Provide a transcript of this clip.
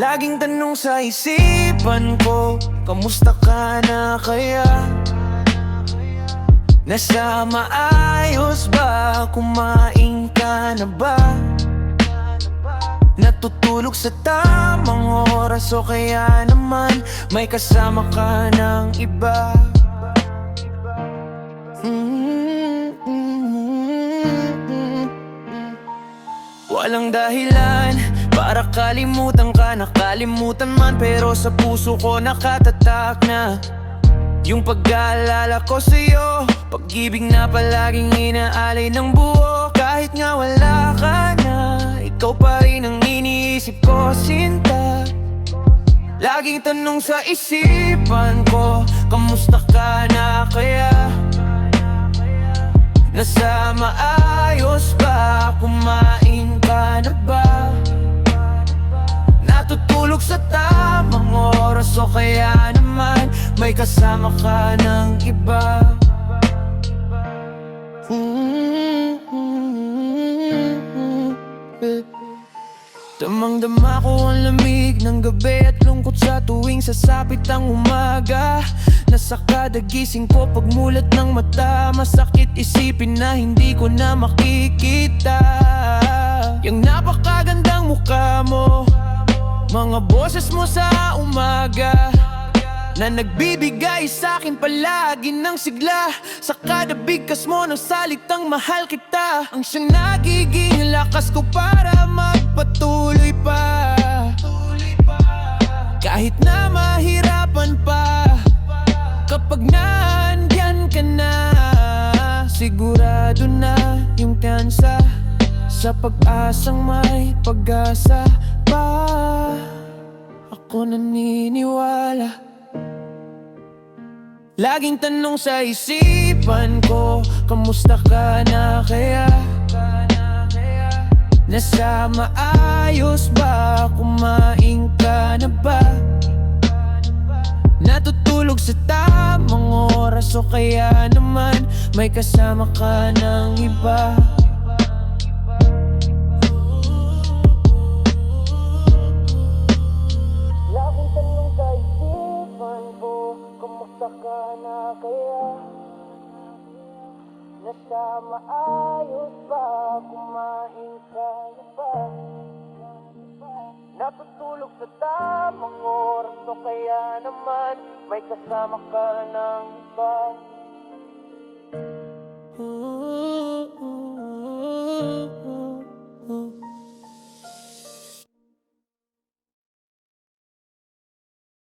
Laging tanong sa isipan ko, kamusta ka na kaya? Nasa maayos ba? Kumain ka na ba? Natutulog sa tamang oras o kaya naman may kasama ka ng iba? Walang dahilan para kalimutan ka, nakalimutan man, pero sa puso ko nakatatak na yung pag-aalala ko sa'yo, pag-ibig na palaging inaalay ng buo. Kahit nga wala ka na, ikaw pa rin ang iniisip ko, sinta. Laging tanong sa isipan ko, kamusta ka na kaya? Nasa maayos ba? Kumain ka na ba? Natutulog sa tamang oras o kaya naman may kasama ka ng iba? Damang-dama ko ang lamig ng gabi at lungkot sa tuwing sasapit ang umaga. Nasa kada gising ko pagmulat ng mata, masakit isipin na hindi ko na makikita yung napakagandang mukha mo, mga boses mo sa umaga na nagbibigay sa'kin palagi ng sigla. Sa kada bigkas mo ng salitang mahal kita, ang siyang nagiging lakas ko para magpatuloy pa. Kahit na mahirapan pa, kapag naandyan ka na, sigurado na yung tiyansa sa pag-asang may pag-asa pa. Ako naniniwala. Laging tanong sa isipan ko, kamusta ka na kaya? Nasa maayos ba? Kumain ka na ba? Natutulog sa tamang oras o kaya naman may kasama ka ng iba? Laging tanong sa isipan ko, kamusta ka na kaya? Nasa maayos ba? Kumain ka na ba? Natutulog sa tamang oras o kaya naman may kasama ka ng iba?